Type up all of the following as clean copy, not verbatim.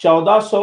1400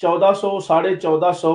1400, 1450,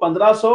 1500,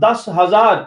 10,000।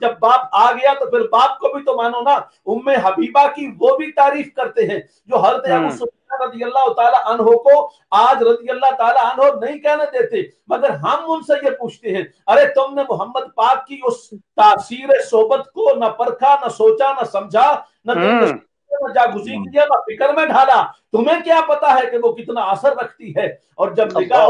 جب باپ آ گیا تو پھر باپ کو بھی تو مانو نا. ام حبیبہ کی وہ بھی تعریف کرتے ہیں جو حضرت ابو سفیان رضی اللہ تعالیٰ عنہ کو آج رضی اللہ تعالیٰ عنہ نہیں کہنے دیتے, مگر ہم ان سے یہ پوچھتے ہیں ارے تم نے محمد پاک کی اس تاثیر صحبت کو نہ پرکھا, نہ سوچا, نہ سمجھا, نہ دل میں جاگزین کیا, نہ فکر میں ڈھالا, تمہیں کیا پتا ہے کہ وہ کتنا اثر رکھتی ہے. اور جب نگاہ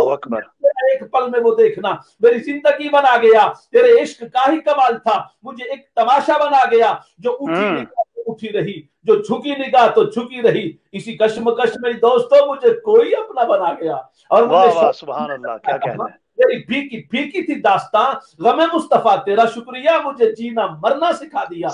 ایک پل میں وہ دیکھنا میری زندگی بنا گیا, تیرے عشق کا ہی کمال تھا, مجھے ایک تماشا بنا گیا, جو اٹھی نگاہ اٹھی رہی, جو جھکی نگاہ تو جھکی رہی, اسی کشمکش میں دوستوں مجھے کوئی اپنا بنا گیا. اور مجھے سبحان اللہ, کیا کہنا ہے, میری پھیکی تھی داستان, غم مصطفیٰ تیرا شکریہ مجھے جینا مرنا سکھا دیا.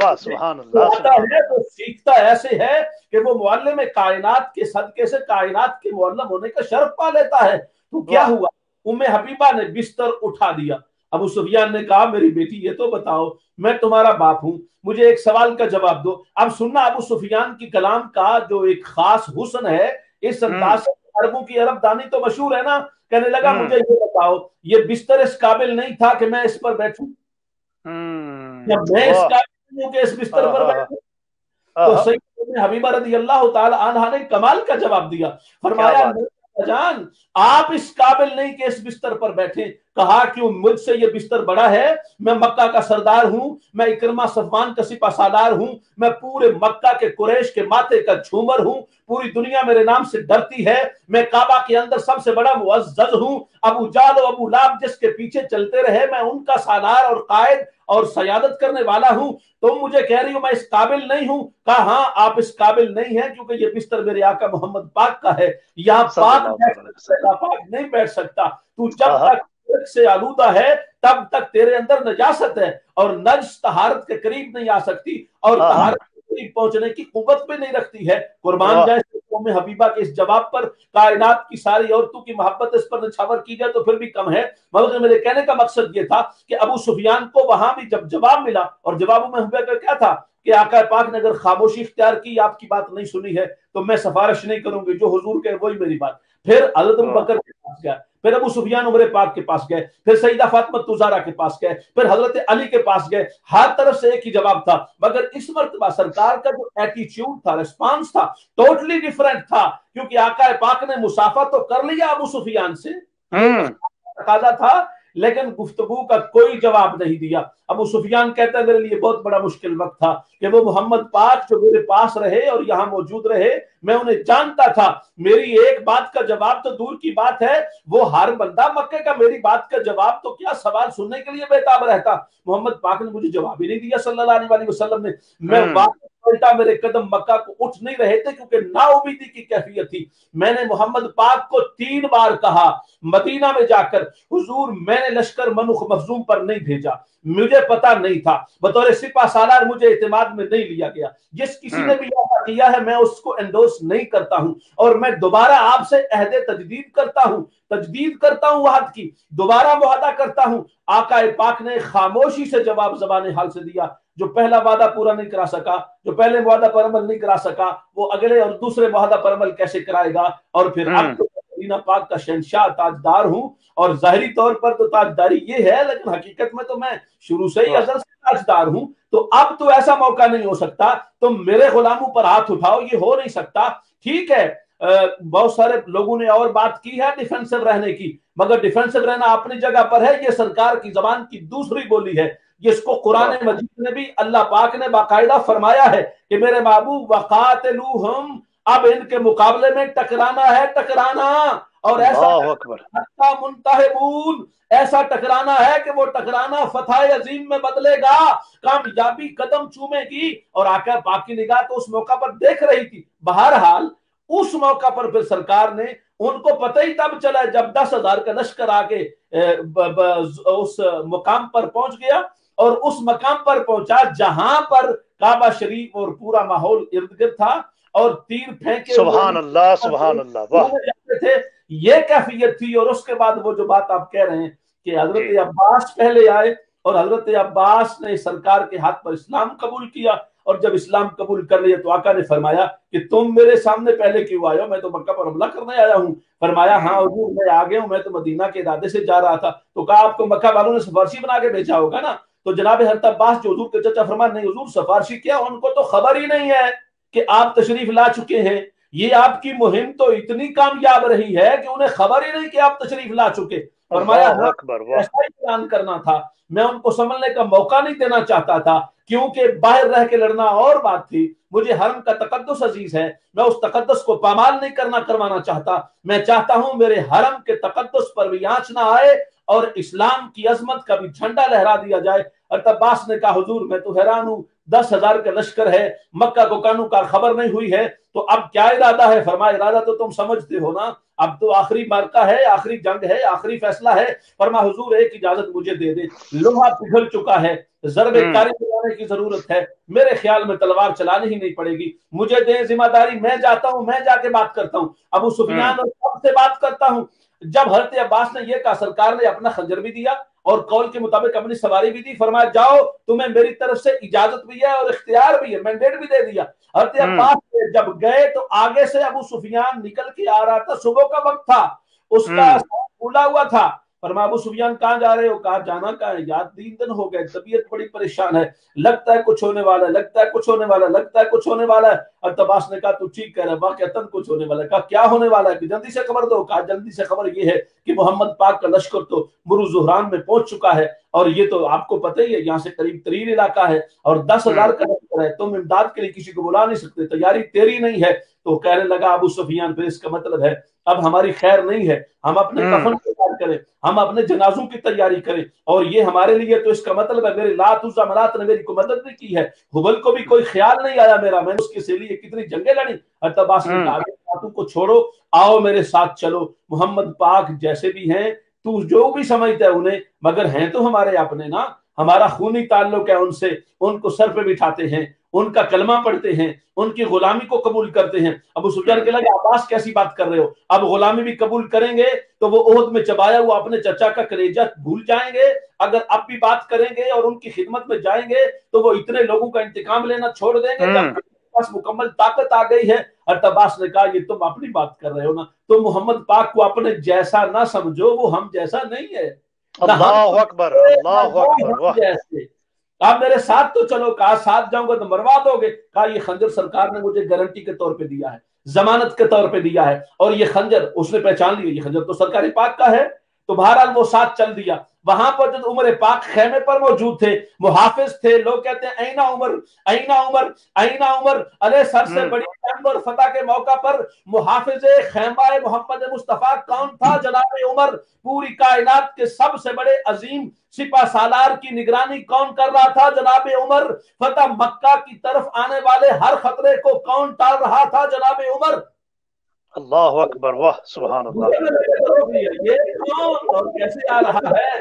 واہ سبحان اللہ. تو سیکھتا ایسے ہے کہ وہ معلم کائنات کے صدقے سے کائنات کے معلم ہونے کا شرف پا لیتا ہے. تو کیا ہوا, ام حبیبہ نے بستر اٹھا دیا. ابو سفیان نے کہا میری بیٹی یہ تو بتاؤ, میں تمہارا باپ ہوں, مجھے ایک سوال کا جواب دو. اب سننا ابو سفیان کی کلام کا جو ایک خاص حسن ہے, اس انداز سے عربوں کی عرب دانی تو مشہور ہے نا. کہنے لگا مجھے یہ بتاؤ, یہ بستر اس قابل نہیں تھا کہ میں اس پر بیٹھوں, یا میں اس قابل نہیں ہوں کہ اس بستر پر بیٹھوں. تو سیدہ حبیبہ رضی اللہ تعالی عنہا نے کمال کا جواب دیا, فرمایا جان آپ اس قابل نہیں کہ اس بستر پر بیٹھیں. کہا کیوں, مجھ سے یہ بستر بڑا ہے, میں مکہ کا سردار ہوں, میں اکرمہ صفوان کا سپہ سالار ہوں, میں پورے مکہ کے قریش کے ماتھے کا جھومر ہوں, پوری دنیا میرے نام سے ڈرتی ہے, میں کعبہ کے اندر سب سے بڑا معزز ہوں, ابو جہل و ابو لہب جس کے پیچھے چلتے رہے میں ان کا سالار اور قائد اور سیادت کرنے والا ہوں. تم مجھے کہہ رہی ہو میں اس قابل نہیں ہوں. کہا ہاں آپ اس قابل نہیں ہیں کیونکہ یہ بستر میرے آقا محمد پاک کا ہے, یہاں پاک نہیں بیٹھ سکتا. تو جب تک سے آلودہ ہے تب تک تیرے اندر نجاست ہے, اور نجس طہارت کے قریب نہیں آ سکتی, اور طہارت کے قریب پہنچنے کی قوت بھی نہیں رکھتی ہے. قربان جائے ام حبیبہ کے اس جواب پر, کائنات کی ساری عورتوں کی محبت اس پر نچھاور کی جائے تو پھر بھی کم ہے, مگر میرے کہنے کا مقصد یہ تھا کہ ابو سفیان کو وہاں بھی جب جواب ملا, اور جواب ام حبیبہ کا کیا تھا کہ آقا پاک نے اگر خاموشی اختیار کی, آپ کی بات نہیں سنی ہے تو میں سفارش نہیں کروں گی, جو حضور کہے وہی میری بات. پھر حضرت ابو بکر کے پاس گیا, پھر ابو سفیان عمر پاک کے پاس گئے, پھر سیدہ فاطمہ زہرا کے پاس گئے, پھر حضرت علی کے پاس گئے. ہر طرف سے ایک ہی جواب تھا, مگر اس مرتبہ سرکار کا جو ایٹیچیوڈ تھا, ریسپانس تھا, ٹوٹلی ڈیفرنٹ تھا. کیونکہ آقا پاک نے مسافہ تو کر لیا ابو سفیان سے, تقاضا تھا, لیکن گفتگو کا کوئی جواب نہیں دیا. ابو سفیان کہتا ہے میرے لیے بہت بڑا مشکل وقت تھا کہ وہ محمد پاک جو میرے پاس رہے اور یہاں موجود رہے, میں انہیں جانتا تھا, میری ایک بات کا جواب تو دور کی بات ہے, وہ ہر بندہ مکے کا میری بات کا جواب تو کیا سوال سننے کے لیے بےتاب رہتا. محمد پاک نے مجھے جواب ہی نہیں دیا صلی اللہ علیہ وسلم نے. میں الٹا میرے قدم مکہ کو اٹھ نہیں رہے تھے کیونکہ نا امیدی کی کیفیت تھی. میں نے محمد پاک کو 3 بار کہا مدینہ میں جا کر, حضور میں نے لشکر منوخ مخزوم پر نہیں بھیجا, مجھے پتا نہیں تھا, بطور سپہ سالار مجھے اعتماد میں نہیں لیا گیا. جس کسی نے بھی ایسا کیا ہے میں اس کو انڈورس نہیں کرتا ہوں, اور میں دوبارہ آپ سے عہد تجدید کرتا ہوں وعد کی, دوبارہ معاہدہ کرتا ہوں. آقا پاک نے خاموشی سے جواب زبان حال سے دیا, جو پہلا وعدہ پورا نہیں کرا سکا, جو پہلے معاہدہ پر عمل نہیں کرا سکا, وہ اگلے اور دوسرے معاہدہ پر عمل کیسے کرائے گا. اور پھر اب تو مدینہ پاک کا شہنشاہ تاجدار ہوں, اور ظاہری طور پر تو تاجداری یہ ہے, لیکن حقیقت میں تو میں شروع سے ہی ازل سے تاجدار ہوں. تو اب تو ایسا موقع نہیں ہو سکتا تم میرے غلاموں پر ہاتھ اٹھاؤ, یہ ہو نہیں سکتا. ٹھیک ہے, بہت سارے لوگوں نے اور بات کی ہے ڈیفینسو رہنے کی, مگر ڈیفینسو رہنا اپنی جگہ پر ہے, یہ سرکار کی زبان کی دوسری بولی ہے, جس کو قرآن مجید نے بھی اللہ پاک نے باقاعدہ فرمایا ہے کہ میرے محبوب وقاتلوہم, اب ان کے مقابلے میں ٹکرانا ہے, ٹکرانا, اور ایسا منتہبون, ایسا ٹکرانا ہے کہ وہ ٹکرانا فتح عظیم میں بدلے گا, کامیابی قدم چومے گی. اور آقا پاک کی نگاہ تو اس موقع پر دیکھ رہی تھی. بہرحال اس موقع پر پھر سرکار نے, ان کو پتہ ہی تب چلا جب 10,000 کا لشکر آگے اس مقام پر پہنچ گیا, اور اس مقام پر پہنچا جہاں پر کعبہ شریف اور پورا ماحول ارد گرد تھا, اور تیر پھینکے سبحان اللہ سبحان اللہ تھے. یہ کیفیت تھی. اور اس کے بعد وہ جو بات آپ کہہ رہے ہیں کہ حضرت عباس پہلے آئے, اور حضرت عباس نے سرکار کے ہاتھ پر اسلام قبول کیا, اور جب اسلام قبول کر لیا تو آقا نے فرمایا کہ تم میرے سامنے پہلے کیوں آئے ہو, میں تو مکہ پر حملہ کرنے آیا ہوں. فرمایا ہاں حضور میں آگے ہوں, میں تو مدینہ کے ارادے سے جا رہا تھا. تو کہا آپ کو مکہ والوں نے سفارشی بنا کے بھیجا ہوگا نا, تو جناب حضرت عباس جو حضور کے چچا فرمان نہیں حضور سفارشی کیا، ان کو تو خبر ہی نہیں ہے کہ آپ تشریف لا چکے ہیں، یہ آپ کی مہم تو اتنی کامیاب رہی ہے کہ انہیں خبر ہی نہیں کہ آپ تشریف لا چکے۔ فرمایا اللہ ہاں اکبر، واہ، ایسا ہی بیان کرنا تھا، میں ان کو سنبھلنے کا موقع نہیں دینا چاہتا تھا، کیونکہ باہر رہ کے لڑنا اور بات تھی، مجھے حرم کا تقدس عزیز ہے، میں اس تقدس کو پامال نہیں کروانا چاہتا، میں چاہتا ہوں میرے حرم کے تقدس پر بھی آنچ نہ آئے اور اسلام کی عظمت کا بھی جھنڈا لہرا دیا جائے۔ اور عباس نے کہا حضور میں تو حیران ہوں، 10,000 کا لشکر ہے، مکہ کو کانوں کا خبر نہیں ہوئی ہے، تو اب کیا ارادہ ہے؟ فرمایا ارادہ تو تم سمجھتے ہو نا، اب تو آخری مارکا ہے، آخری جنگ ہے، آخری فیصلہ ہے۔ فرمایا حضور ایک اجازت مجھے دے دے، لوہا پگھل چکا ہے، ضرب کاری چلانے کی ضرورت ہے، میرے خیال میں تلوار چلانی ہی نہیں پڑے گی، مجھے دیں ذمہ داری، میں جاتا ہوں، میں جا کے بات کرتا ہوں، ابو سفیان اور سب سے بات کرتا ہوں۔ جب حضرت عباس نے یہ کہا سرکار نے اپنا خنجر بھی دیا اور قول کے مطابق اپنی سواری بھی دی، فرمایا جاؤ تمہیں میری طرف سے اجازت بھی ہے اور اختیار بھی ہے، مینڈیٹ بھی دے دیا۔ حضرت عباس جب گئے تو آگے سے ابو سفیان نکل کے آ رہا تھا، صبح کا وقت تھا، اس کا پھولا ہوا تھا۔ فرمایا ابو سفیان کہاں جا رہے ہو؟ کہا جانا کہاں ہے یار، 3 دن ہو گئے، طبیعت بڑی پریشان ہے، لگتا ہے کچھ ہونے والا ہے، لگتا ہے کچھ ہونے والا ہے، لگتا ہے کچھ ہونے والا ہے۔ اور عباس نے کہا تو ٹھیک کہہ رہا ہے، واقعتاً کچھ ہونے والا ہے۔ کہا کیا ہونے والا ہے کہ جلدی سے خبر دو۔ کہا جلدی سے خبر یہ ہے کہ محمد پاک کا لشکر تو مرو زہران میں پہنچ چکا ہے، اور یہ تو آپ کو پتہ ہی ہے یہاں سے قریب ترین علاقہ ہے، اور 10,000 کا لشکر ہے، تم امداد کے لیے کسی کو بلا نہیں سکتے، تیاری تیری نہیں ہے۔ تو کہنے لگا ابو سفیان پھر اس کا مطلب ہے اب ہماری خیر نہیں ہے، ہم اپنے کفن تیار کریں، ہم اپنے جنازوں کی تیاری کریں، اور یہ ہمارے لیے تو اس کا مطلب ہے میرے لات عزا منات نے میری کو مدد نہیں کی ہے، حبل کو بھی کوئی خیال نہیں آیا میرا، میں نے اس کے لیے کتنی جنگیں لڑی۔ عباس نے کہا باتوں کو چھوڑو، آؤ میرے ساتھ چلو، محمد پاک جیسے بھی ہیں تو جو بھی سمجھتا ہے انہیں، مگر ہیں تو ہمارے اپنے نا، ہمارا خونی تعلق ہے ان سے، ان کو سر پہ بٹھاتے ہیں، ان کا کلمہ پڑھتے ہیں، ان کی غلامی کو قبول کرتے ہیں۔ ابو سفیان کے لگا عباس کیسی بات کر رہے ہو، اب غلامی بھی قبول کریں گے تو وہ عہد میں چبایا ہوا اپنے چچا کا کلیجہ بھول جائیں گے، اگر اب بھی بات کریں گے اور ان کی خدمت میں جائیں گے تو وہ اتنے لوگوں کا انتقام لینا چھوڑ دیں گے جب پاس مکمل طاقت آ گئی ہے۔ اور عباس نے کہا یہ تم اپنی بات کر رہے ہو نا، تم محمد پاک کو اپنے جیسا نہ سمجھو، وہ ہم جیسا نہیں ہے، نہ ہم اللہ اکبر، اللہ اکبر، واہ، جیسے، آپ میرے ساتھ تو چلو، کہا ساتھ جاؤں گا تو مروا دو گے، کہا یہ خنجر سرکار نے مجھے گارنٹی کے طور پہ دیا ہے، ضمانت کے طور پہ دیا ہے، اور یہ خنجر اس نے پہچان لیا، یہ خنجر تو سرکار پاک کا ہے۔ تو بہرحال وہ ساتھ چل دیا۔ وہاں پر جب عمر پاک خیمے پر موجود تھے، محافظ تھے، لوگ کہتے ہیں اینا عمر، اینا عمر، اینا عمر، علیہ سر سے بڑی جنگ اور فتح کے موقع پر محافظ خیمہ محمد مصطفیٰ کون تھا؟ جناب عمر۔ پوری کائنات کے سب سے بڑے عظیم سپہ سالار کی نگرانی کون کر رہا تھا؟ جناب عمر۔ فتح مکہ کی طرف آنے والے ہر خطرے کو کون ٹال رہا تھا؟ جناب عمر۔ اللہ اکبر، واہ، سبحان اللہ۔ یہ کون اور کیسے آ رہا ہے؟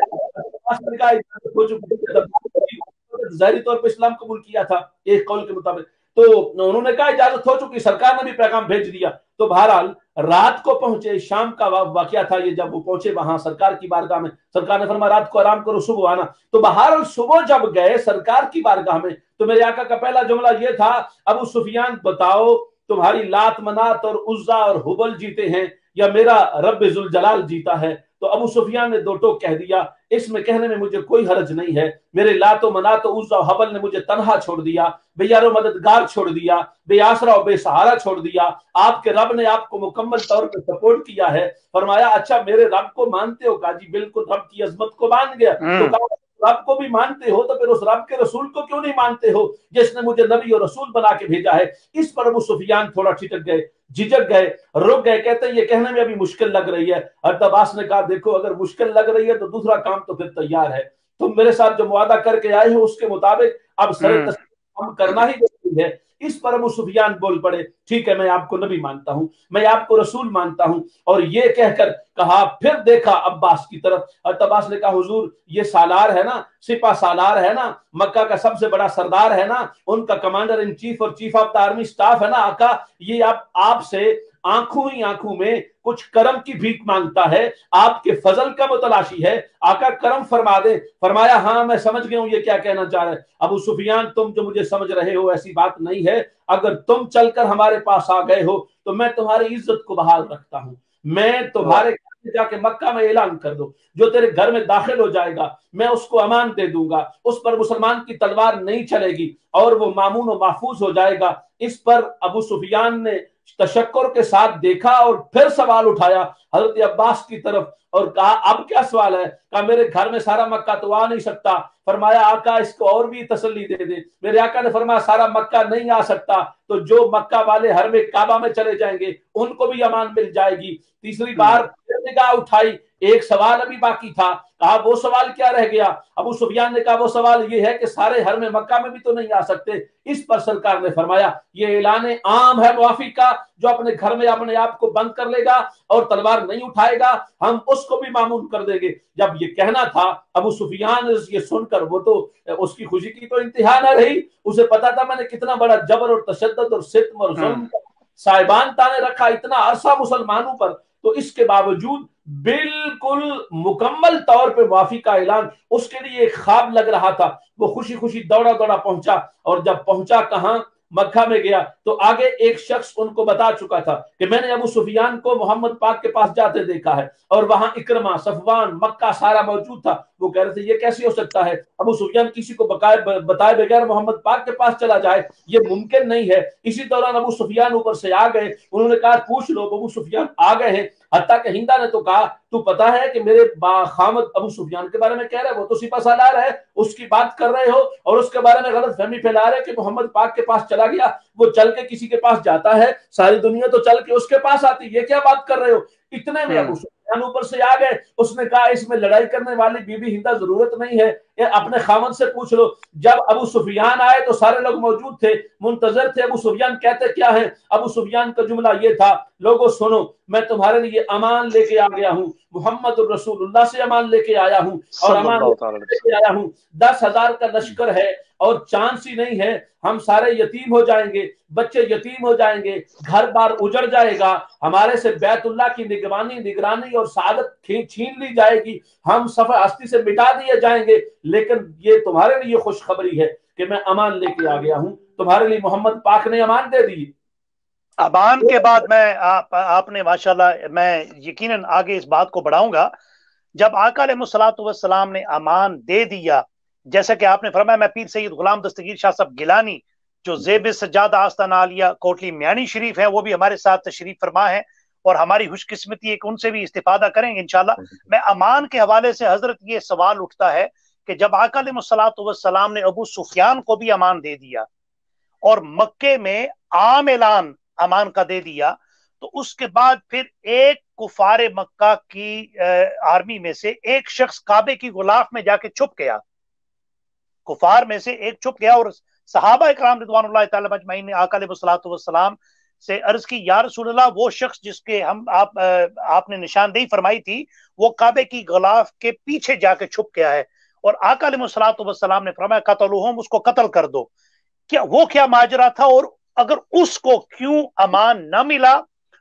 ظاہری طور پہ اسلام قبول کیا تھا ایک قول کے مطابق، تو انہوں نے کہا اجازت ہو چکی، سرکار نے بھی پیغام بھیج دیا۔ تو بہرحال رات کو پہنچے، شام کا واقعہ تھا یہ، جب وہ پہنچے وہاں سرکار کی بارگاہ میں، سرکار نے فرمایا رات کو آرام کرو، صبح آنا۔ تو بہرحال صبح جب گئے سرکار کی بارگاہ میں تو میرے آقا کا پہلا جملہ یہ تھا ابو سفیان بتاؤ تمہاری لات منات اور عزا اور حبل جیتے ہیں یا میرا رب ذوالجلال جیتا ہے؟ تو ابو سفیان نے دو ٹوک کہہ دیا، اس میں کہنے میں مجھے کوئی حرج نہیں ہے، میرے لات و منات و عزا و حبل نے مجھے تنہا چھوڑ دیا، بے یار و مددگار چھوڑ دیا، بے آسرا و بے سہارا چھوڑ دیا، آپ کے رب نے آپ کو مکمل طور پہ سپورٹ کیا ہے۔ فرمایا اچھا میرے رب کو مانتے ہو؟ کہا جی بالکل، رب کی عظمت کو مان گیا۔ تو کہا رب کو بھی مانتے ہو تو پھر اس رب کے رسول کو کیوں نہیں مانتے ہو جس نے مجھے نبی اور رسول بنا کے بھیجا ہے؟ اس پر ابو سفیان تھوڑا ٹھٹک گئے، جھجک گئے، رک گئے، کہتے ہیں یہ کہنے میں ابھی مشکل لگ رہی ہے۔ اور عباس نے کہا دیکھو اگر مشکل لگ رہی ہے تو دوسرا کام تو پھر تیار ہے، تم میرے ساتھ جو معاہدہ کر کے آئے ہو اس کے مطابق اب سر تسلیم کرنا ہی ضروری ہے۔ اس پر ابو سفیان بول پڑے ٹھیک ہے میں آپ کو نبی مانتا ہوں، میں آپ کو رسول مانتا ہوں، اور یہ کہہ کر کہا، پھر دیکھا عباس کی طرف، اور عباس نے کہا حضور یہ سالار ہے نا، سپہ سالار ہے نا، مکہ کا سب سے بڑا سردار ہے نا، ان کا کمانڈر ان چیف اور chief of the army staff ہے نا آقا، یہ آپ سے آنکھوں ہی آنکھوں میں کچھ کرم کی بھیک مانگتا ہے، آپ کے فضل کا متلاشی ہے، آقا کرم فرما دے۔ فرمایا ہاں میں سمجھ گیا ہوں یہ کیا کہنا چاہ رہے ہیں ابو سفیان، تم جو مجھے سمجھ رہے ہو ایسی بات نہیں ہے، اگر تم چل کر ہمارے پاس آ گئے ہو تو میں تمہاری عزت کو بحال رکھتا ہوں، میں تمہارے جا کے مکہ میں اعلان کر دو جو تیرے گھر میں داخل ہو جائے گا میں اس کو امان دے دوں گا, اس پر مسلمان کی تلوار نہیں چلے گی اور وہ مامون و محفوظ ہو جائے گا. اس پر ابو سفیان نے تشکر کے ساتھ دیکھا اور پھر سوال اٹھایا حضرت عباس کی طرف اور کہا اب کیا سوال ہے؟ کہا میرے گھر میں سارا مکہ تو آ نہیں سکتا. فرمایا آقا اس کو اور بھی تسلی دے دے. میرے آقا نے فرمایا سارا مکہ نہیں آ سکتا تو جو مکہ والے حرم کعبہ میں چلے جائیں گے ان کو بھی امان مل جائے گی. تیسری بار نگاہ اٹھائی, ایک سوال ابھی باقی تھا. کہا وہ سوال کیا رہ گیا؟ ابو سفیان نے کہا وہ سوال یہ ہے کہ سارے حرم مکہ میں بھی تو نہیں آ سکتے. اس پر سرکار نے فرمایا یہ اعلان عام ہے معافی کا, جو اپنے گھر میں اپنے آپ کو بند کر لے گا اور تلوار نہیں اٹھائے گا ہم اس کو بھی معمون کر دیں گے. جب یہ کہنا تھا ابو سفیان یہ سن کر وہ تو اس کی خوشی کی تو انتہا نہ رہی. اسے پتا تھا میں نے کتنا بڑا جبر اور تشدد اور ستم اور ظلم صاحبان تانے رکھا اتنا عرصہ مسلمانوں پر, تو اس کے باوجود بالکل مکمل طور پہ معافی کا اعلان اس کے لیے ایک خواب لگ رہا تھا. وہ خوشی خوشی دوڑا دوڑا پہنچا اور جب پہنچا کہاں مکہ میں گیا تو آگے ایک شخص ان کو بتا چکا تھا کہ میں نے ابو سفیان کو محمد پاک کے پاس جاتے دیکھا ہے اور وہاں اکرمہ صفوان مکہ سارا موجود تھا. وہ کہہ رہے تھے یہ کیسے ہو سکتا ہے ابو سفیان کسی کو بتائے بغیر محمد پاک کے پاس چلا جائے, یہ ممکن نہیں ہے. اسی دوران ابو سفیان اوپر سے آ گئے, انہوں نے کہا پوچھ لو. ابو سفیان آ گئے ہیں, حتیٰ کہ ہندا نے تو کہا تو پتا ہے کہ میرے خامد ابو سفیان کے بارے میں کہہ رہے, وہ تو سپہ سالار ہے, اس کی بات کر رہے ہو اور اس کے بارے میں غلط فہمی پھیلا رہے کہ محمد پاک کے پاس چلا گیا. وہ چل کے کسی کے پاس جاتا ہے, ساری دنیا تو چل کے اس کے پاس آتی, یہ کیا بات کر رہے ہو؟ اتنے میں ابو سفیان اوپر سے آ گئے. اس نے کہا اس میں لڑائی کرنے والی بی بی ہندا ضرورت نہیں ہے, اپنے خامد سے پوچھ لو. جب ابو سفیان آئے تو سارے لوگ موجود تھے, منتظر تھے ابو سفیان کہتے کیا ہے. ابو سفیان کا جملہ یہ تھا لوگوں سنو میں تمہارے لیے امان لے کے آ گیا ہوں, محمد الرسول اللہ سے امان لے کے آیا ہوں اور امان لے کے آیا ہوں. 10,000 کا لشکر ہے اور چانس ہی نہیں ہے, ہم سارے یتیم ہو جائیں گے, بچے یتیم ہو جائیں گے, گھر بار اجڑ جائے گا, ہمارے سے بیت اللہ کی نگرانی اور سعادت چھین لی جائے گی, ہم سفر ہستی سے مٹا دیے جائیں گے. لیکن یہ تمہارے لیے خوشخبری ہے کہ میں امان لے کے آ گیا ہوں, تمہارے لیے محمد پاک نے امان دے دی. امان کے بعد میں آپ نے ماشاءاللہ میں یقیناً آگے اس بات کو بڑھاؤں گا. جب آقا علیہ الصلوۃ والسلام نے امان دے دیا, جیسا کہ آپ نے فرمایا, میں پیر سید غلام دستگیر شاہ صاحب گیلانی جو زیب سجادہ آستانہ عالیہ کوٹلی میانی شریف ہے وہ بھی ہمارے ساتھ تشریف فرما ہے اور ہماری خوش قسمتی ہے کہ ان سے بھی استفادہ کریں گے انشاءاللہ. میں امان کے حوالے سے حضرت یہ سوال اٹھتا ہے کہ جب آقا علیہ الصلوۃ والسلام نے ابو سفیان کو بھی امان دے دیا اور مکے میں عام اعلان امان کا دے دیا, تو اس کے بعد پھر ایک کفار مکہ کی آرمی میں سے ایک شخص کعبے کی غلاف میں جا کے چھپ گیا, کفار میں سے ایک چھپ گیا, اور صحابہ اکرام رضوان اللہ تعالی اجمعین نے آقا علیہ الصلوۃ والسلام سے عرض کی یا رسول اللہ وہ شخص جس کے آپ نے نشاندہی فرمائی تھی وہ کعبے کی غلاف کے پیچھے جا کے چھپ گیا ہے, اور آقا علیہ الصلوۃ والسلام نے فرمایا قتلوہم, اس کو قتل کر دو. کیا ماجرا تھا, اور اگر اس کو کیوں امان نہ ملا,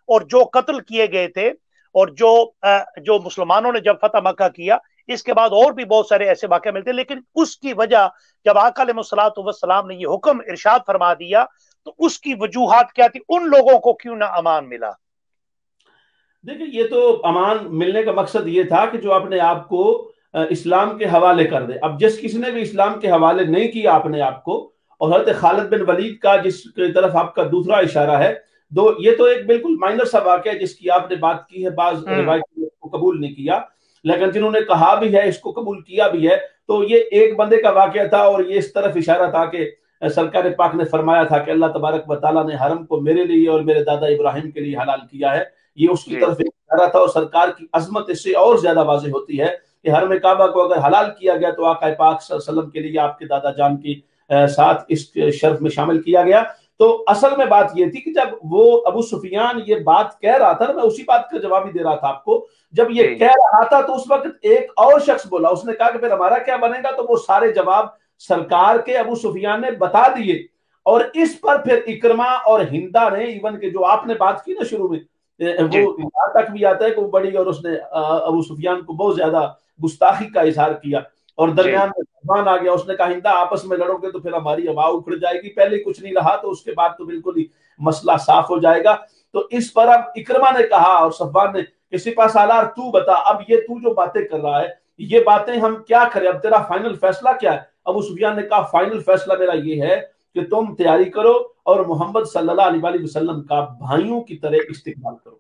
اور جو قتل کیے گئے تھے اور جو مسلمانوں نے جب فتح مکہ کیا اس کے بعد اور بھی بہت سارے ایسے واقعہ ملتے, لیکن اس کی وجہ جب آقا علیہ الصلوۃ والسلام نے یہ حکم ارشاد فرما دیا تو اس کی وجوہات کیا تھی, ان لوگوں کو کیوں نہ امان ملا؟ دیکھیں یہ تو امان ملنے کا مقصد یہ تھا کہ جو اپنے آپ کو اسلام کے حوالے کر دے. اب جس کسی نے بھی اسلام کے حوالے نہیں کیا اپنے آپ کو, اور حضرت خالد بن ولید کا جس کی طرف آپ کا دوسرا اشارہ ہے, یہ تو ایک بالکل مائنر سا واقعہ ہے جس کی آپ نے بات کی ہے, بعض روایت کو قبول نہیں کیا لیکن جنہوں نے کہا بھی ہے اس کو قبول کیا بھی ہے, تو یہ ایک بندے کا واقعہ تھا اور یہ اس طرف اشارہ تھا کہ سرکار پاک نے فرمایا تھا کہ اللہ تبارک و تعالیٰ نے حرم کو میرے لیے اور میرے دادا ابراہیم کے لیے حلال کیا ہے. یہ اس کی طرف اشارہ تھا, اور سرکار کی عظمت اس سے اور زیادہ واضح ہوتی ہے کہ حرم کعبہ کو اگر حلال کیا گیا تو آقا پاک صلی اللہ علیہ وسلم کے لیے آپ کے دادا جان کی ساتھ اس شرف میں شامل کیا گیا. تو اصل میں بات یہ تھی کہ جب وہ ابو سفیان یہ بات کہہ رہا تھا, میں اسی بات کا جواب ہی دے رہا تھا آپ کو, جب یہ کہہ رہا تھا تو اس وقت ایک اور شخص بولا, اس نے کہا کہ پھر ہمارا کیا بنے گا, تو وہ سارے جواب سرکار کے ابو سفیان نے بتا دیے, اور اس پر پھر اکرمہ اور ہندا نے ایون کہ جو آپ نے بات کی نا شروع میں, وہ یہاں تک بھی آتا ہے کہ وہ بڑی, اور اس نے ابو سفیان کو بہت زیادہ گستاخی کا اظہار کیا, اور درمیان میں سلمان آ گیا, اس نے کہا ہندا آپس میں لڑو گے تو پھر ہماری ہوا اکھڑ جائے گی, پہلے کچھ نہیں رہا تو اس کے بعد تو بالکل ہی مسئلہ صاف ہو جائے گا. تو اس پر اب اکرمہ نے کہا اور صفوان نے کہ سپہ سالار تو بتا اب یہ تو جو باتیں کر رہا ہے یہ باتیں ہم کیا کریں، اب تیرا فائنل فیصلہ کیا ہے؟ ابو سفیان نے کہا فائنل فیصلہ میرا یہ ہے کہ تم تیاری کرو اور محمد صلی اللہ علیہ وسلم کا بھائیوں کی طرح استقبال کرو۔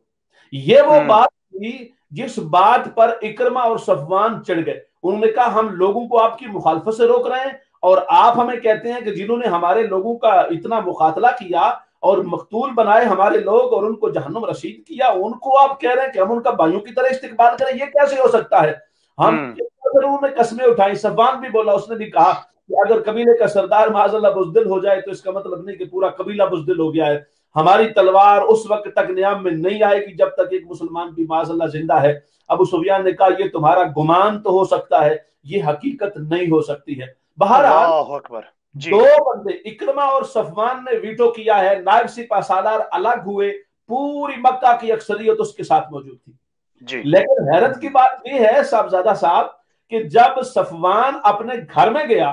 یہ وہ بات تھی جس بات پر اکرمہ اور صفوان چڑھ گئے۔ انہوں نے کہا ہم لوگوں کو آپ کی مخالفت سے روک رہے ہیں اور آپ ہمیں کہتے ہیں کہ جنہوں نے ہمارے لوگوں کا اتنا مقاتلہ کیا اور مقتول بنائے ہمارے لوگ اور ان کو جہنم رسید کیا، ان کو آپ کہہ رہے ہیں کہ ہم ان کا بھائیوں کی طرح استقبال کریں، یہ کیسے ہو سکتا ہے؟ ہم انہوں نے قسمیں اٹھائی۔ صفوان بھی بولا، اس نے بھی کہا کہ اگر قبیلے کا سردار معاذ اللہ بزدل ہو جائے تو اس کا مطلب نہیں کہ پورا قبیلہ بزدل ہو گیا ہے، ہماری تلوار اس وقت تک نیام میں نہیں آئے گی جب تک ایک مسلمان بھی معاذ اللہ زندہ ہے۔ ابو سفیان نے کہا یہ تمہارا گمان تو ہو سکتا ہے، یہ حقیقت نہیں ہو سکتی ہے۔ بہرحال دو بندے اکرمہ اور صفوان نے ویٹو کیا ہے، نائب سپہ سالار الگ ہوئے، پوری مکہ کی اکثریت اس کے ساتھ موجود تھی۔ لیکن حیرت کی بات یہ ہے صاحبزادہ صاحب کہ جب صفوان اپنے گھر میں گیا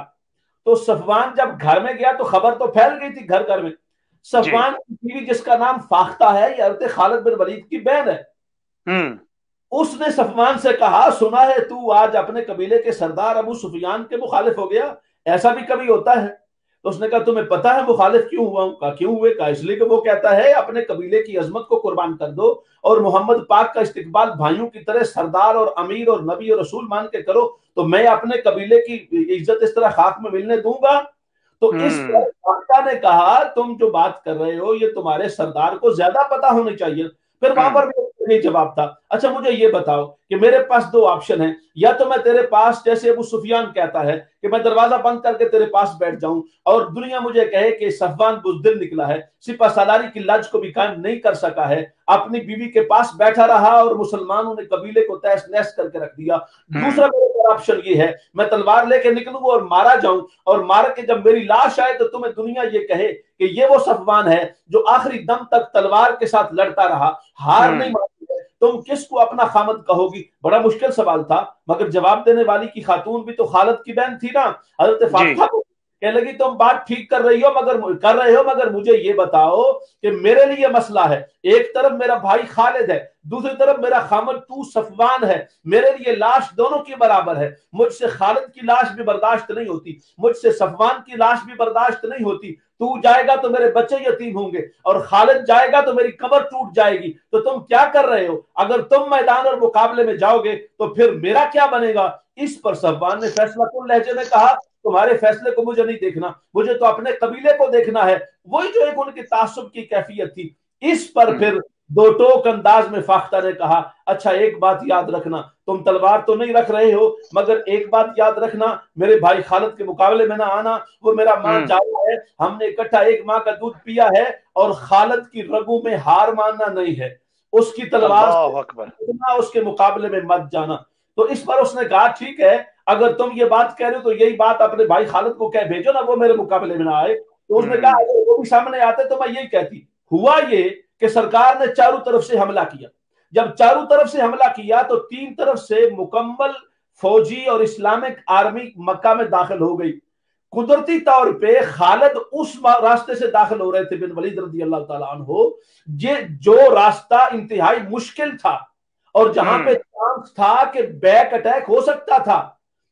تو صفوان جب گھر میں گیا تو خبر تو پھیل گئی تھی گھر گھر میں۔ صفوان کی بیوی جس کا نام فاختہ ہے یہ حضرت خالد بن ولید کی بہن ہے، اس نے صفوان سے کہا سنا ہے تو آج اپنے قبیلے کے سردار ابو سفیان کے مخالف ہو گیا، ایسا بھی کبھی ہوتا ہے؟ تو اس نے کہا تمہیں پتا ہے مخالف کیوں ہوا ہوں؟ کہا کیوں ہوئے؟ کہا اس لیے کہ وہ کہتا ہے اپنے قبیلے کی عظمت کو قربان کر دو اور محمد پاک کا استقبال بھائیوں کی طرح سردار اور امیر اور نبی اور رسول مان کے کرو، تو میں اپنے قبیلے کی عزت اس طرح خاک میں ملنے دوں گا؟ تو اس پر فاختہ نے کہا تم جو بات کر رہے ہو یہ تمہارے سردار کو زیادہ پتا ہونی چاہیے۔ پھر وہاں پر یہ جواب تھا اچھا مجھے یہ بتاؤ کہ میرے پاس دو آپشن ہیں، یا تو میں تیرے پاس جیسے ابو سفیان کہتا ہے کہ میں دروازہ بند کر کے تیرے پاس بیٹھ جاؤں اور دنیا مجھے کہے کہ صفوان بزدل نکلا ہے، سپہ سالاری کی لج کو بھی قائم نہیں کر سکا ہے، اپنی بیوی کے پاس بیٹھا رہا اور مسلمانوں نے قبیلے کو تہس نہس کر کے رکھ دیا۔ دوسرا میرا آپشن یہ ہے میں تلوار لے کے نکلوں اور مارا جاؤں اور مار کے جب میری لاش آئے تو تمہیں دنیا یہ کہے کہ یہ وہ صفوان ہے جو آخری دم تک تلوار کے ساتھ لڑتا رہا، ہار نہیں مانی ہے، تم کس کو اپنا خامد کہو گی؟ بڑا مشکل سوال تھا، مگر جواب دینے والی کی خاتون بھی تو خالد کی بہن تھی نا، حضرت فاطمہ کو کہنے لگی تم بات ٹھیک کر رہے ہو مگر مجھے یہ بتاؤ کہ میرے لیے مسئلہ ہے، ایک طرف میرا بھائی خالد ہے، دوسری طرف میرا خامد تو صفوان ہے، میرے لیے لاش دونوں کی برابر ہے، مجھ سے خالد کی لاش بھی برداشت نہیں ہوتی، مجھ سے صفوان کی لاش بھی برداشت نہیں ہوتی، تو جائے گا تو میرے بچے یتیم ہوں گے اور خالد جائے گا تو میری قبر ٹوٹ جائے گی، تو تم کیا کر رہے ہو؟ اگر تم میدان اور مقابلے میں جاؤ گے تو پھر میرا کیا بنے گا؟ اس پر صفوان نے فیصلہ کن لہجے میں کہا تمہارے فیصلے کو مجھے نہیں دیکھنا، مجھے تو اپنے قبیلے کو دیکھنا ہے، وہی جو ایک ان کی تعصب کی کیفیت تھی۔ اس پر پھر دو ٹوک انداز میں فاختہ نے کہا اچھا ایک بات یاد رکھنا، تم تلوار تو نہیں رکھ رہے ہو مگر ایک بات یاد رکھنا، میرے بھائی خالد کے مقابلے میں نہ آنا، وہ میرا ماں جایا ہے، ہم نے اکٹھا ایک ماں کا دودھ پیا ہے اور خالد کی رگوں میں ہار ماننا نہیں ہے، اس کی تلوار اس کے مقابلے میں مت جانا۔ تو اس پر اس نے کہا ٹھیک ہے اگر تم یہ بات کہہ رہے ہو تو یہی بات اپنے بھائی خالد کو کہہ بھیجو نا وہ میرے مقابلے میں نہ آئے۔ تو اس نے کہا اگر وہ بھی سامنے آتے تو میں یہی کہتی۔ ہوا یہ کہ سرکار نے چاروں طرف سے حملہ کیا، جب چاروں طرف سے حملہ کیا تو تین طرف سے مکمل فوجی اور اسلامک آرمی مکہ میں داخل ہو گئی۔ قدرتی طور پہ خالد اس راستے سے داخل ہو رہے تھے بن ولید رضی اللہ تعالیٰ عنہ، جو راستہ انتہائی مشکل تھا اور جہاں پہ چانس تھا کہ بیک اٹیک ہو سکتا تھا،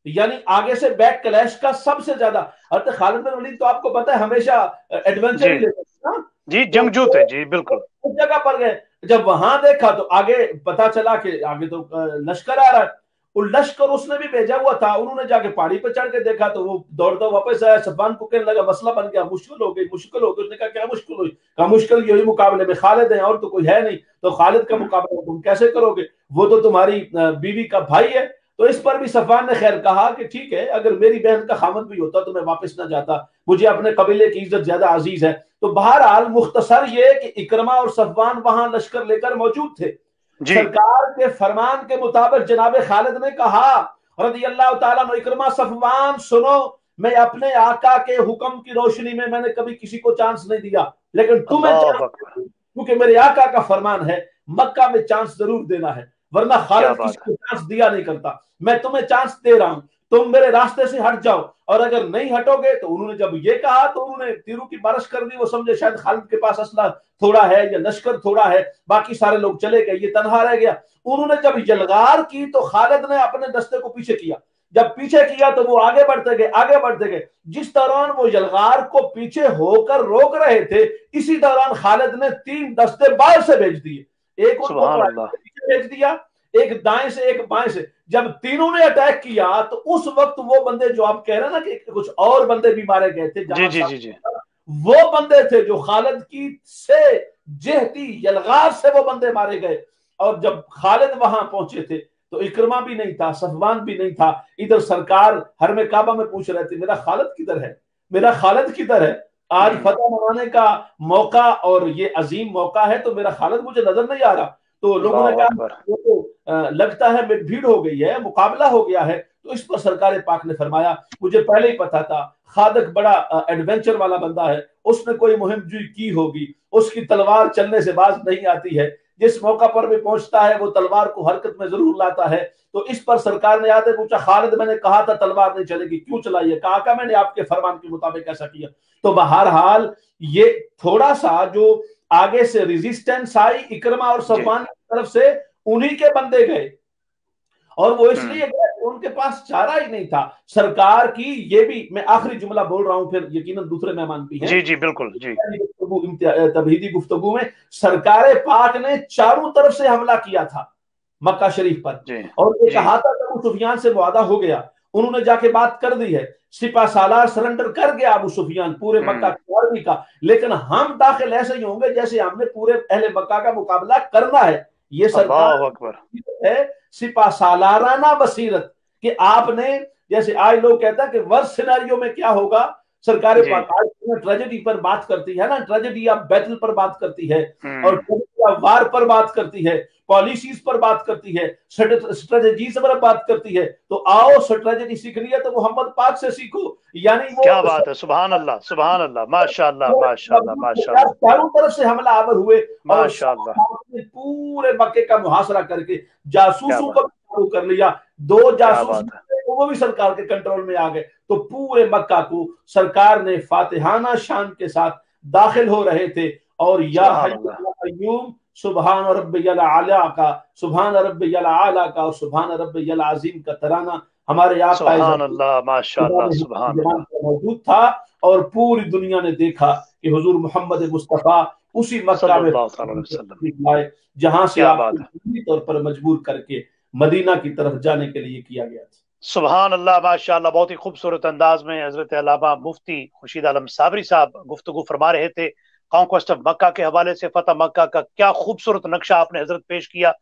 یعنی آگے سے بیک کلیش کا سب سے زیادہ۔ حضرت خالد بن ولید تو آپ کو پتا ہے ہمیشہ ایڈونچر ہی لیتے ہیں، جی جنگجو تھے، جی بالکل۔ اس جگہ پر گئے، جب وہاں دیکھا تو آگے پتا چلا کہ آگے تو لشکر آ رہا ہے، اور لشکر اس نے بھی بھیجا ہوا تھا، انہوں نے جا کے پہاڑی پہ چڑھ کے دیکھا تو وہ دوڑتا واپس آیا، صفوان کو کہنے لگا مسئلہ بن گیا، مشکل ہو گئی مشکل ہو گئی۔ اس نے کہا کیا مشکل ہوئی؟ کہا مشکل یہی مقابلے میں خالد ہیں اور تو کوئی ہے نہیں، تو خالد کا مقابلہ تم کیسے کرو گے؟ وہ تو تمہاری بیوی کا بھائی ہے۔ تو اس پر بھی صفوان نے خیر کہا کہ ٹھیک ہے اگر میری بہن کا خامد بھی ہوتا تو میں واپس نہ جاتا، مجھے اپنے قبیلے کی عزت زیادہ عزیز ہے۔ تو بہرحال مختصر یہ کہ اکرمہ اور صفوان وہاں لشکر لے کر موجود تھے۔ سرکار کے فرمان کے مطابق جناب خالد نے کہا رضی اللہ تعالیٰ عنہ اکرمہ صفوان سنو، میں اپنے آقا کے حکم کی روشنی میں نے کبھی کسی کو چانس نہیں دیا، لیکن تمہیں کیونکہ میرے آقا کا فرمان ہے مکہ میں چانس ضرور دینا ہے، ورنہ خالد کسی کو چانس دیا نہیں کرتا، میں تمہیں چانس دے رہا ہوں، تم میرے راستے سے ہٹ جاؤ اور اگر نہیں ہٹو گے تو انہوں نے جب یہ کہا تو انہوں نے تیروں کی بارش کر دی. وہ سمجھے شاید خالد کے پاس اسلحہ تھوڑا ہے یا لشکر تھوڑا ہے, باقی سارے لوگ چلے گئے, یہ تنہا رہ گیا. انہوں نے جب یلغار کی تو خالد نے اپنے دستے کو پیچھے کیا. جب پیچھے کیا تو وہ آگے بڑھتے گئے, آگے بڑھتے گئے. جس دوران وہ یلغار کو پیچھے ہو کر روک رہے تھے, اسی دوران خالد نے 3 دستے باہر سے بھیج دیے. ایک ان کو سبحان اللہ. پیچھے بھیج دیا, ایک دائیں سے ایک بائیں سے. جب تینوں نے اٹیک کیا تو اس وقت وہ بندے جو آپ کہہ رہے ہیں نا کہ کچھ اور بندے بھی مارے گئے تھے, جی جہاں جی جی جی. وہ بندے تھے جو خالد کی سے جہتی یلغار سے وہ بندے مارے گئے. اور جب خالد وہاں پہنچے تھے تو اکرما بھی نہیں تھا, صفوان بھی نہیں تھا. ادھر سرکار حرم کعبہ میں پوچھ رہے تھے میرا خالد کدھر ہے, میرا خالد کدھر ہے. آج فتح منانے کا موقع اور یہ عظیم موقع ہے تو میرا خالد مجھے نظر نہیں آ رہا. تو لوگوں نے اللہ اکبر. کہا لگتا ہے بھیڑ ہو گئی ہے, مقابلہ ہو گیا ہے. تو اس پر سرکار پاک نے فرمایا مجھے پہلے ہی پتا تھا, خادق بڑا ایڈونچر والا بندہ ہے, اس نے کوئی مہم جوئی کی ہوگی, اس کی تلوار چلنے سے باز نہیں آتی ہے, جس موقع پر بھی پہنچتا ہے وہ تلوار کو حرکت میں ضرور لاتا ہے. تو اس پر سرکار نے آتے پوچھا خالد میں نے کہا تھا تلوار نہیں چلے گی, کیوں چلائی ہے؟ کہا کہ میں نے آپ کے فرمان کے مطابق ایسا کیا. تو بہرحال یہ تھوڑا سا جو آگے سے ریزسٹنس آئی اکرما اور صفوان کی طرف سے, انہی کے بندے گئے. اور وہ اس لیے گئے ان کے پاس چارہ ہی نہیں تھا. سرکار کی یہ بھی میں آخری جملہ بول رہا ہوں, پھر یقیناً دوسرے مہمان بھی ہیں. جی جی بالکل. جی تبہیدی گفتگو میں سرکار پاک نے چاروں طرف سے حملہ کیا تھا مکہ شریف پر, اور یہ کہا تھا کہ ابو سفیان سے معاہدہ ہو گیا. انہوں نے جا کے بات کر دی ہے, سپہ سالار سرنڈر کر گیا ابو سفیان پورے مکہ کی آرمی کا, لیکن ہم داخل ایسے ہی ہوں گے جیسے ہم نے پورے اہل مکہ کا مقابلہ کرنا ہے. یہ سرکار ہے سپہ سالارانہ بصیرت کہ آپ نے, جیسے آج لوگ کہتا ہے کہ ورس سیناریو میں کیا ہوگا, سرکار پاک ٹریجڈی پر بات کرتی ہے نا, ٹریجڈی یا بیٹل پر بات کرتی ہے, اور وار پر بات کرتی ہے, پالیسیز پر بات کرتی ہے, اسٹریٹجیز پر بات کرتی ہے. تو آؤ اسٹریٹجی سیکھنی ہے تو محمد پاک سے سیکھو. یعنی وہ کیا بات ہے, سبحان اللہ سبحان اللہ, ماشاء اللہ ماشاء اللہ ماشاء اللہ. چاروں طرف سے حملہ آور ہوئے اور ماشاء اللہ. پورے مکے کا محاصرہ کر کے جاسوسوں کو بھی کر لیا. 2 جاسوس وہ بھی سرکار کے کنٹرول میں آ گئے. تو پورے مکہ کو سرکار نے فاتحانہ شان کے ساتھ داخل ہو رہے تھے, اور یا حی یا قیوم سبحان ربی الاعلی کا, سبحان ربی الاعلی کا اور سبحان ربی العظیم کا ترانہ ہمارے آقا سبحان اللہ ماشاء اللہ سبحان اللہ موجود تھا. اور پوری دنیا نے دیکھا کہ حضور محمد مصطفیٰ اسی مکہ میں جہاں سے آپ کو پوری طور پر مجبور کر کے مدینہ کی طرف جانے کے لیے کیا گیا تھا. سبحان اللہ ماشاء اللہ. بہت ہی خوبصورت انداز میں حضرت علامہ مفتی خورشید عالم صابری صاحب گفتگو فرما رہے تھے. کانکوسٹ آف مکہ کے حوالے سے فتح مکہ کا کیا خوبصورت نقشہ آپ نے حضرت پیش کیا.